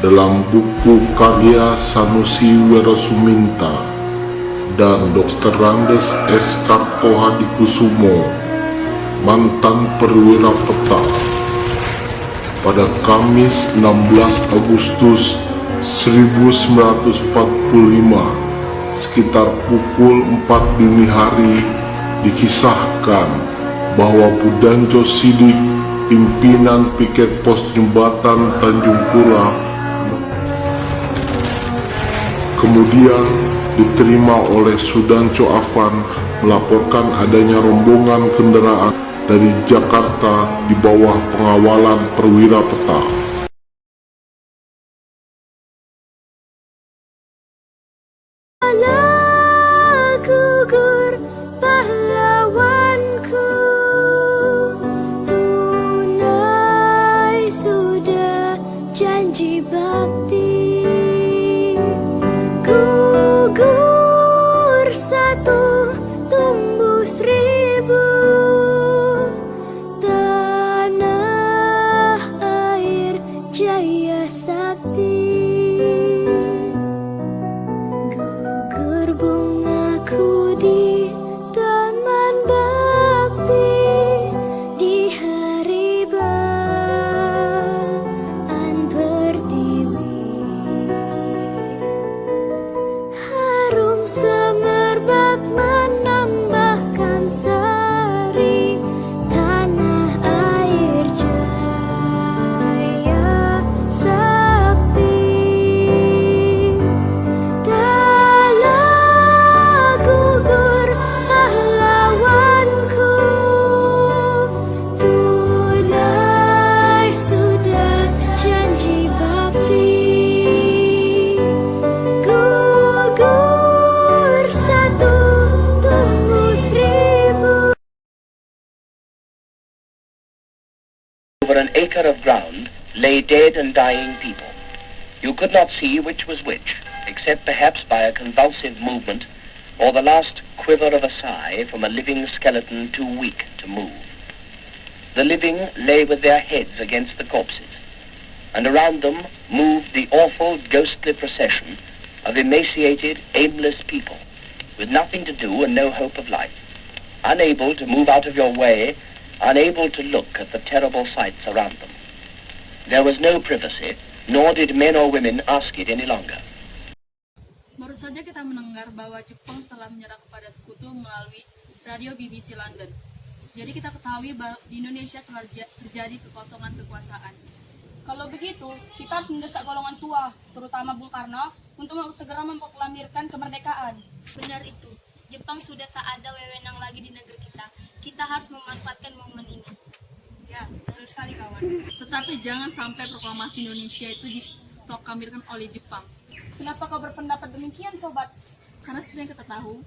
dalam buku karya Sanusi Werasuminta dan Dr. Randes S. Kartohadikusumo, mantan perwira peta, pada Kamis 16 Agustus 1945 sekitar pukul 4 dini hari dikisahkan bahwa Pudanco Sidik, pimpinan piket pos jembatan Tanjung Pura, kemudian diterima oleh Sudanco Afan melaporkan adanya rombongan kendaraan dari Jakarta di bawah pengawalan perwira peta. Gugur pahlawanku, tunai sudah janji bakti. Gugur satu, tumbuh seribu, tanah air jaya sakti. Gugur bungaku di taman bakti, di hari Baan Pertiwi. Harum semerbak menambahkan sari, tanah air jaya sakti. Dalam gugur pahlawanku, tunai sudah janji bakti. Gugur satu, tumbuh seribu. Over an acre of ground lay dead and dying people. You could not see which was which, except perhaps by a convulsive movement or the last quiver of a sigh from a living skeleton too weak to move. The living lay with their heads against the corpses, and around them moved the awful ghostly procession of emaciated, aimless people, with nothing to do and no hope of life, unable to move out of your way, unable to look at the terrible sights around them. There was no privacy, nor did men or women ask it any longer. Baru saja kita mendengar bahwa Jepang telah menyerah kepada sekutu melalui radio BBC London. Jadi kita ketahui bahwa di Indonesia telah terjadi kekosongan kekuasaan. Kalau begitu, kita harus mendesak golongan tua, terutama Bung Karno, untuk segera memproklamirkan kemerdekaan. Benar itu. Jepang sudah tak ada wewenang lagi di negeri kita. Kita harus memanfaatkan momen ini. Ya, betul sekali kawan. Tetapi jangan sampai proklamasi Indonesia itu diproklamirkan oleh Jepang. Kenapa kau berpendapat demikian, sobat? Karena seperti yang kita tahu,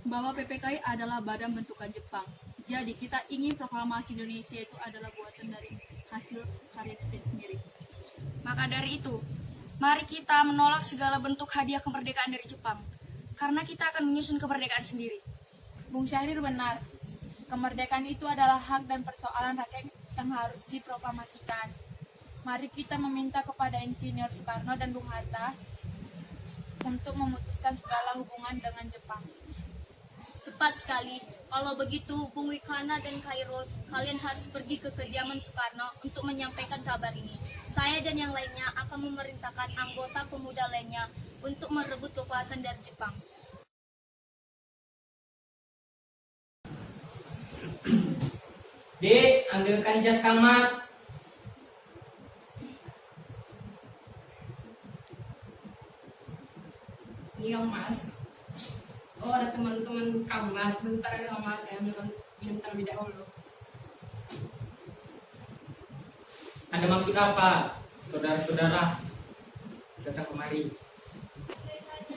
bahwa PPKI adalah badan bentukan Jepang. Jadi kita ingin proklamasi Indonesia itu adalah buatan dari hasil karya kita sendiri. Maka dari itu, mari kita menolak segala bentuk hadiah kemerdekaan dari Jepang. Karena kita akan menyusun kemerdekaan sendiri. Bung Syahrir benar. Kemerdekaan itu adalah hak dan persoalan rakyat yang harus diproklamasikan. Mari kita meminta kepada Insinyur Soekarno dan Bung Hatta untuk memutuskan segala hubungan dengan Jepang. Tepat sekali. Kalau begitu, Bung Wikana dan Khairul, kalian harus pergi ke kediaman Soekarno untuk menyampaikan kabar ini. Saya dan yang lainnya akan memerintahkan anggota pemuda lainnya untuk merebut kekuasaan dari Jepang. Dek, ambilkan jas Kang Mas. Ini Kang Mas. Oh, ada teman-teman Kang Mas. Bentar ya Kang Mas, saya ambilkan minum terlebih dahulu. Ada maksud apa, saudara-saudara datang kemari?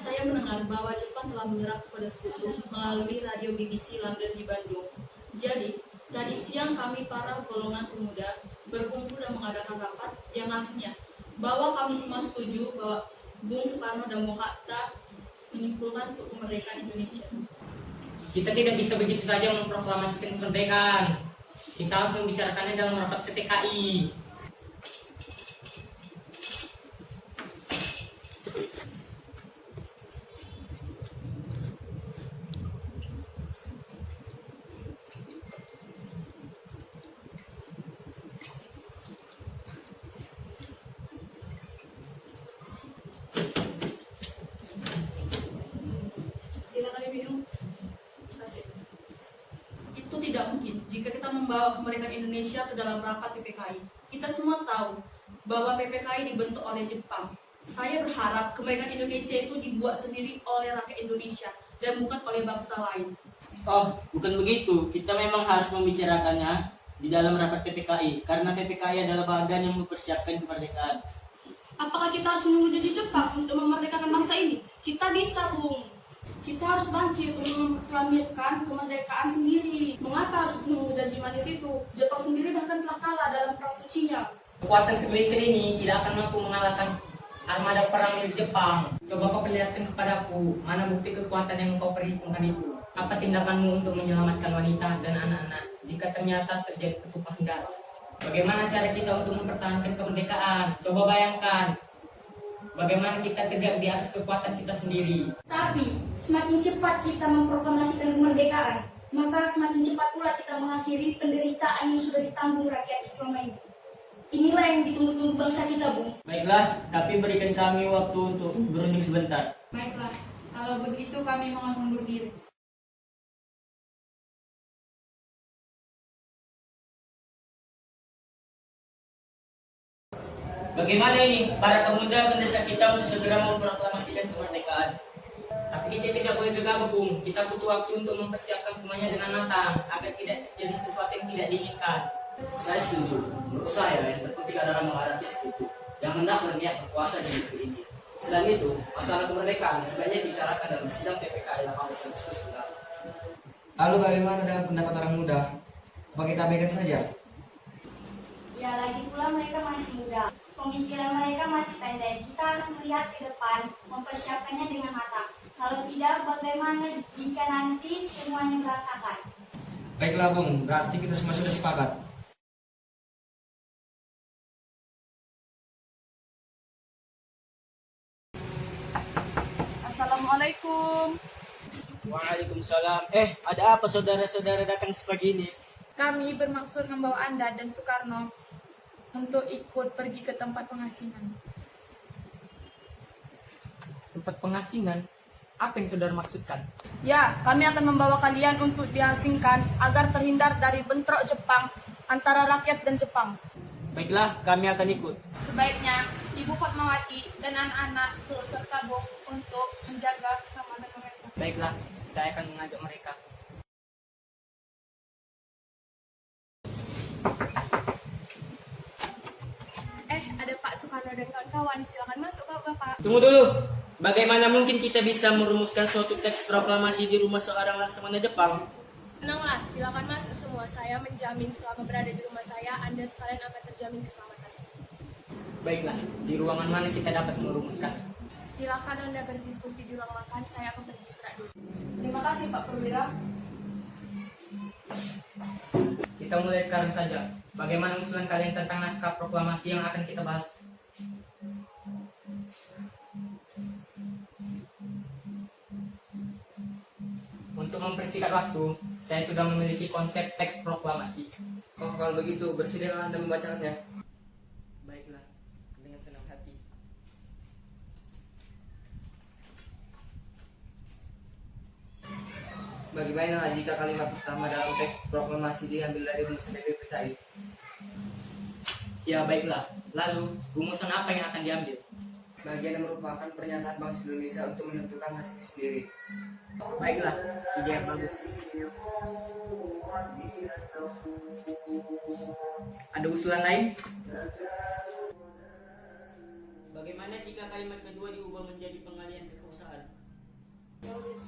Saya mendengar bahwa Jepang telah menyerah kepada sekutu melalui radio BBC London di Bandung. Jadi, tadi siang kami para golongan pemuda berkumpul dan mengadakan rapat yang hasilnya bahwa kami semua setuju bahwa Bung Soekarno dan Bung Hatta menyimpulkan untuk kemerdekaan Indonesia. Kita tidak bisa begitu saja memproklamasikan kemerdekaan. Kita harus membicarakannya dalam rapat PTKI. membawa kemerdekaan Indonesia ke dalam rapat PPKI. Kita semua tahu bahwa PPKI dibentuk oleh Jepang. Saya berharap kemerdekaan Indonesia itu dibuat sendiri oleh rakyat Indonesia dan bukan oleh bangsa lain. Oh, bukan begitu. Kita memang harus membicarakannya di dalam rapat PPKI, karena PPKI adalah bagian yang mempersiapkan kemerdekaan. Apakah kita harus menunggu janji Jepang untuk memerdekakan bangsa ini? Kita bisa, Bung. Kita harus bangkit untuk memproklamirkan kemerdekaan sendiri. Mengapa harus menunggu janji manis itu? Jepang sendiri bahkan telah kalah dalam perang sucinya. Kekuatan segelintir ini tidak akan mampu mengalahkan armada perang milik Jepang. Coba kau perlihatkan kepadaku, mana bukti kekuatan yang kau perhitungkan itu? Apa tindakanmu untuk menyelamatkan wanita dan anak-anak jika ternyata terjadi pertumpahan darah? Bagaimana cara kita untuk mempertahankan kemerdekaan? Coba bayangkan, bagaimana kita tegak di atas kekuatan kita sendiri. Tapi, semakin cepat kita memproklamasikan kemerdekaan, maka semakin cepat pula kita mengakhiri penderitaan yang sudah ditanggung rakyat selama ini. Inilah yang ditunggu-tunggu bangsa kita, Bung. Baiklah, tapi berikan kami waktu untuk berunding sebentar. Baiklah, kalau begitu kami mohon mundur diri. Bagaimana ini? Para pemuda mendesak kita untuk segera memproklamasikan kemerdekaan. Tapi kita tidak boleh gegabah, Bung. Kita butuh waktu untuk mempersiapkan semuanya dengan matang agar tidak terjadi sesuatu yang tidak diinginkan. Saya setuju. Menurut saya yang terpenting adalah menghadapi sekutu yang hendak berniat berkuasa di negeri ini. Selain itu, masalah kemerdekaan sebaiknya dibicarakan dalam sidang PPKI 18 Agustus mendatang. Lalu bagaimana dengan pendapat orang muda? Apa kita abaikan saja? Ya, lagi pula mereka masih muda. Pemikiran mereka masih pendek. Kita harus melihat ke depan, mempersiapkannya dengan matang. Kalau tidak, bagaimana jika nanti semuanya berantakan? Baiklah Bung, berarti kita semua sudah sepakat. Assalamualaikum. Waalaikumsalam. Ada apa saudara-saudara datang sepagi ini? Kami bermaksud membawa Anda dan Soekarno untuk ikut pergi ke tempat pengasingan. Tempat pengasingan? Apa yang saudara maksudkan? Ya, kami akan membawa kalian untuk diasingkan agar terhindar dari bentrok Jepang antara rakyat dan Jepang. Baiklah, kami akan ikut. Sebaiknya Ibu Fatmawati dan anak-anak turut serta Bung untuk menjaga keamanan mereka. Baiklah, saya akan mengajak mereka. Ada Pak Soekarno dan kawan-kawan. Silakan masuk, Bapak. Tunggu dulu. Bagaimana mungkin kita bisa merumuskan suatu teks proklamasi di rumah seorang laksamana Jepang? Tenanglah, silakan masuk semua. Saya menjamin selama berada di rumah saya, Anda sekalian akan terjamin keselamatan. Baiklah, di ruangan mana kita dapat merumuskan? Silakan Anda berdiskusi di ruang makan. Saya akan pergi istirahat dulu. Terima kasih, Pak Perwira. Kita mulai sekarang saja. Bagaimana usulan kalian tentang naskah proklamasi yang akan kita bahas? Untuk mempersingkat waktu, saya sudah memiliki konsep teks proklamasi. Oh, kalau begitu, bersedialah Anda membacakannya. Baiklah, dengan senang hati. Bagaimana jika kalimat pertama dalam teks proklamasi diambil dari rumusan PPKI? Ya, baiklah. Lalu, rumusan apa yang akan diambil? Bagian yang merupakan pernyataan bangsa Indonesia untuk menentukan nasib sendiri. Baiklah, ide yang bagus. Ada usulan lain? Bagaimana jika kalimat kedua diubah menjadi pengalihan kekuasaan?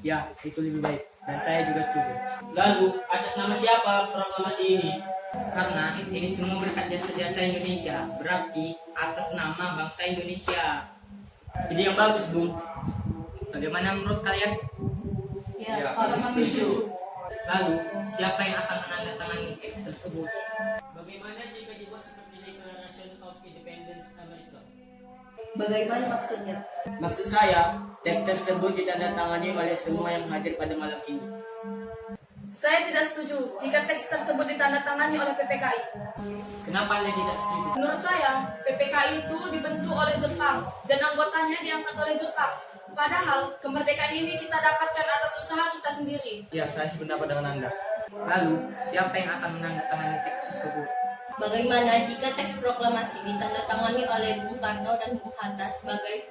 Ya, itu lebih baik. Dan saya juga setuju. Lalu, atas nama siapa proklamasi ini? Karena ini semua berkat jasa-jasa Indonesia, berarti atas nama bangsa Indonesia. Ide yang bagus, Bung. Bagaimana menurut kalian? Ya, kami setuju. Lalu, siapa yang akan menandatangani teks tersebut? Bagaimana jika dibuat seperti Declaration of Independence Amerika? Bagaimana maksudnya? Maksud saya, teks tersebut ditandatangani oleh semua yang hadir pada malam ini. Saya tidak setuju jika teks tersebut ditandatangani oleh PPKI. Kenapa Anda tidak setuju? Menurut saya, PPKI itu dibentuk oleh Jepang dan anggotanya diangkat oleh Jepang. Padahal kemerdekaan ini kita dapatkan atas usaha kita sendiri. Ya, saya sependapat dengan Anda. Lalu, siapa yang akan menandatangani teks tersebut? Bagaimana jika teks proklamasi ditandatangani oleh Bung Karno dan Bung Hatta sebagai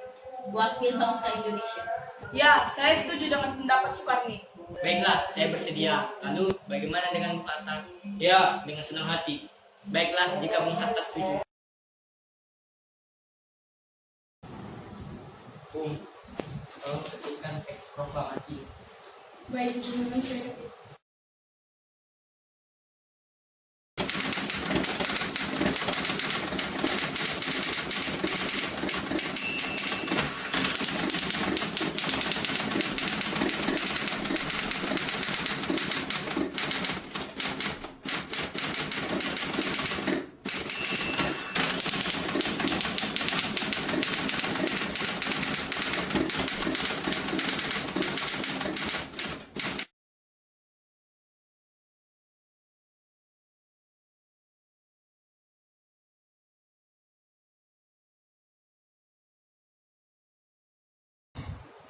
wakil bangsa Indonesia? Ya, saya setuju dengan pendapat Soekarni. Baiklah, saya bersedia. Lalu, bagaimana dengan Bung Hatta? Ya, dengan senang hati. Baiklah, jika Bung Hatta setuju. Bung, tolong sebutkan teks proklamasi. Baik, terima kasih.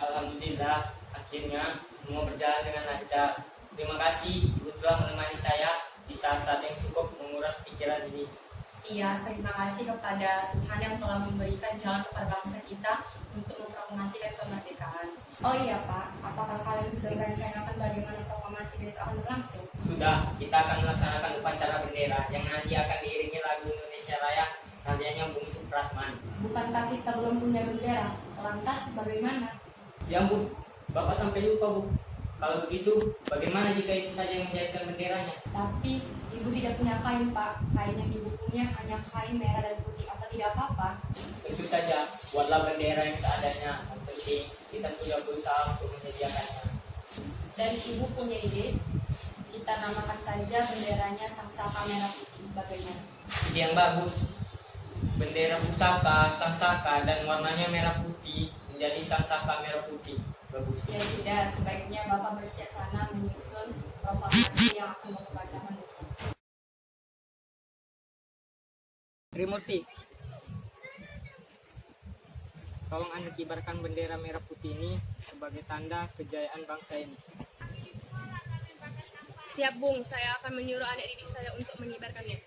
Alhamdulillah, akhirnya semua berjalan dengan lancar. Terima kasih Ibu telah menemani saya di saat-saat yang cukup menguras pikiran ini. Iya, terima kasih kepada Tuhan yang telah memberikan jalan kepada bangsa kita untuk memproklamasikan kemerdekaan. Oh iya Pak, apakah kalian sudah merencanakan bagaimana proklamasi besok akan berlangsung? Sudah, kita akan melaksanakan upacara bendera yang nanti akan diiringi lagu Indonesia Raya nantinya Bung Supratman. Bukankah kita belum punya bendera? Lantas bagaimana? Ya Bu, Bapak sampai lupa Bu. Kalau begitu, bagaimana jika itu saja yang menjadikan benderanya? Tapi Ibu tidak punya kain Pak. Kain yang Ibu punya hanya kain merah dan putih. Apa tidak apa-apa? Tentu saja, buatlah bendera yang seadanya. Yang penting, kita sudah berusaha untuk menyediakannya. Dan Ibu punya ide? Kita namakan saja benderanya Sangsaka Merah Putih. Bagaimana? Ide yang bagus. Bendera pusaka, sangsaka, dan warnanya merah putih menjadi sangsaka merah putih. Bagus. Ya sudah, sebaiknya Bapak bersiap sana menyusun proklamasi yang akan Bapak bacakan besok. Trimurti, tolong Anda kibarkan bendera merah putih ini sebagai tanda kejayaan bangsa ini. Siap Bung, saya akan menyuruh adik didik saya untuk mengibarkannya.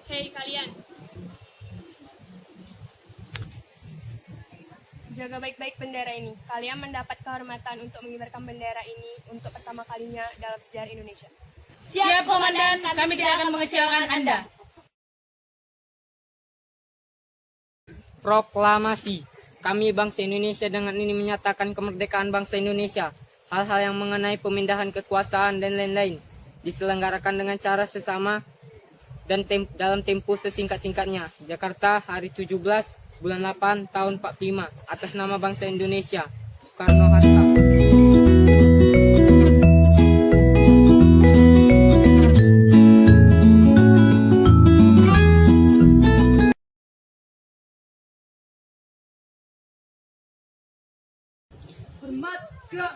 Hei kalian, jaga baik-baik bendera ini. Kalian mendapat kehormatan untuk mengibarkan bendera ini untuk pertama kalinya dalam sejarah Indonesia. Siap Komandan, kami tidak akan mengecewakan Anda. Proklamasi. Kami bangsa Indonesia dengan ini menyatakan kemerdekaan bangsa Indonesia. Hal-hal yang mengenai pemindahan kekuasaan dan lain-lain diselenggarakan dengan cara sesama dan dalam tempo sesingkat-singkatnya. Jakarta, hari 17 bulan 8 tahun 45 atas nama bangsa Indonesia. Soekarno-Hatta. Hormat gerak.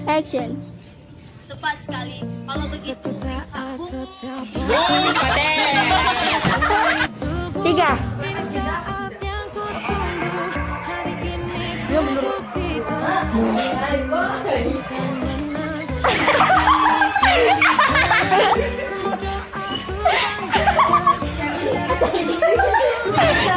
Action. Tepat sekali. Kalau begitu, Bung, Pak 3. Bisa.